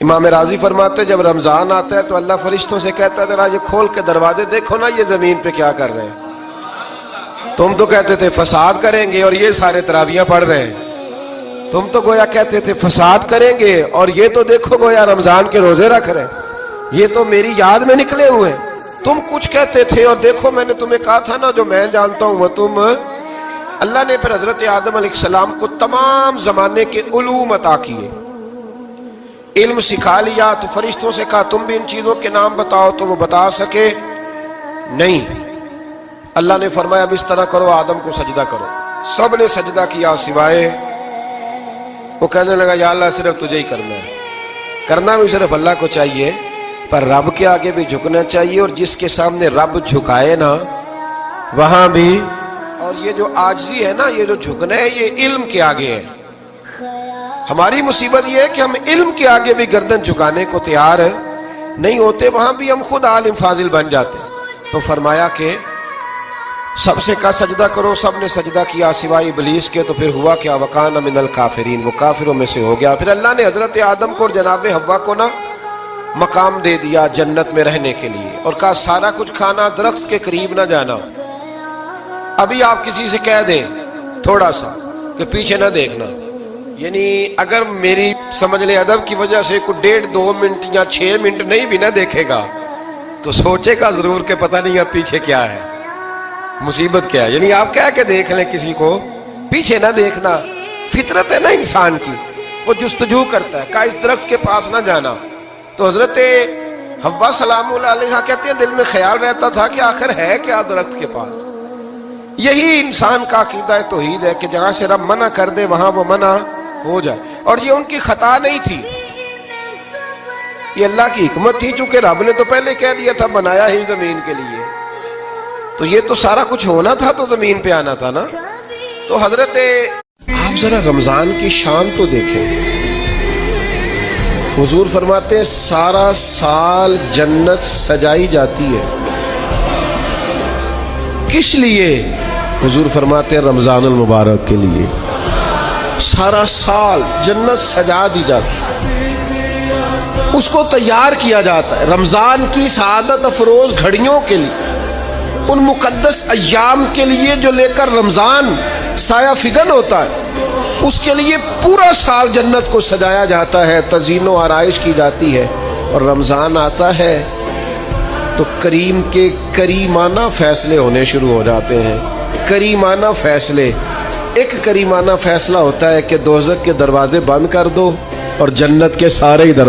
امام راضی فرماتے جب رمضان آتا ہے تو اللہ فرشتوں سے کہتا ہے ذرا یہ کھول کے دروازے دیکھو نا یہ زمین پہ کیا کر رہے ہیں. تم تو کہتے تھے فساد کریں گے اور یہ سارے تراویحاں پڑھ رہے ہیں. تم تو گویا کہتے تھے فساد کریں گے اور یہ تو دیکھو گویا رمضان کے روزے رکھ رہے ہیں. یہ تو میری یاد میں نکلے ہوئے ہیں. تم کچھ کہتے تھے اور دیکھو میں نے تمہیں کہا تھا نا جو میں جانتا ہوں وہ تم. اللہ نے پھر حضرت آدم علیہ السلام کو تمام زمانے کے علوم عطا کیے, علم سکھا لیا. تو فرشتوں سے کہا تم بھی ان چیزوں کے نام بتاؤ, تو وہ بتا سکے نہیں. اللہ نے فرمایا اب اس طرح کرو آدم کو سجدہ کرو. سب نے سجدہ کیا سوائے وہ. کہنے لگا یا اللہ صرف تجھے ہی کرنا ہے. کرنا بھی صرف اللہ کو چاہیے پر رب کے آگے بھی جھکنا چاہیے, اور جس کے سامنے رب جھکائے نا وہاں بھی. اور یہ جو عاجزی ہے نا, یہ جو جھکنا ہے یہ علم کے آگے ہے. ہماری مصیبت یہ ہے کہ ہم علم کے آگے بھی گردن جھکانے کو تیار نہیں ہوتے, وہاں بھی ہم خود عالم فاضل بن جاتے. تو فرمایا کہ سب سے کہا سجدہ کرو. سب نے سجدہ کیا سوائے ابلیس کے. تو پھر ہوا کیا وکان من الکافرین, وہ کافروں میں سے ہو گیا. پھر اللہ نے حضرت آدم کو اور جناب حوا کو نا مقام دے دیا جنت میں رہنے کے لیے, اور کہا سارا کچھ کھانا, درخت کے قریب نہ جانا. ابھی آپ کسی سے کہہ دیں تھوڑا سا کہ پیچھے نہ دیکھنا, یعنی اگر میری سمجھ لیں ادب کی وجہ سے کوئی 1.5-2 منٹ یا 6 منٹ نہیں بھی نہ دیکھے گا تو سوچے گا ضرور کہ پتہ نہیں اب پیچھے کیا ہے, مصیبت کیا ہے. یعنی آپ کہہ کے دیکھ لیں کسی کو پیچھے نہ دیکھنا. فطرت ہے نا انسان کی, وہ جستجو کرتا ہے. کہا اس درخت کے پاس نہ جانا. تو حضرت حوا سلام اللہ علیہ کہتے ہیں دل میں خیال رہتا تھا کہ آخر ہے کیا درخت کے پاس. یہی انسان کا عقیدہ توحید ہے کہ جہاں سے رب منع کر دے وہاں وہ منع ہو جائے. اور یہ ان کی خطا نہیں تھی, یہ اللہ کی حکمت تھی, چونکہ رب نے تو پہلے کہہ دیا تھا بنایا ہی زمین کے لیے, تو یہ تو سارا کچھ ہونا تھا تو زمین پہ آنا تھا نا. تو حضرت آپ ذرا رمضان کی شان تو دیکھیں. حضور فرماتے ہیں سارا سال جنت سجائی جاتی ہے. کس لیے؟ حضور فرماتے ہیں رمضان المبارک کے لیے. سارا سال جنت سجا دی جاتی ہے, اس کو تیار کیا جاتا ہے رمضان کی سعادت افروز گھڑیوں کے لیے, ان مقدس ایام کے لیے جو لے کر رمضان سایہ فگن ہوتا ہے. اس کے لیے پورا سال جنت کو سجایا جاتا ہے, تزئین و آرائش کی جاتی ہے. اور رمضان آتا ہے تو کریم کے کریمانہ فیصلے ہونے شروع ہو جاتے ہیں. کریمانہ فیصلے. ایک کریمانہ فیصلہ ہوتا ہے کہ دوزخ کے دروازے بند کر دو اور جنت کے سارے ہی دروازے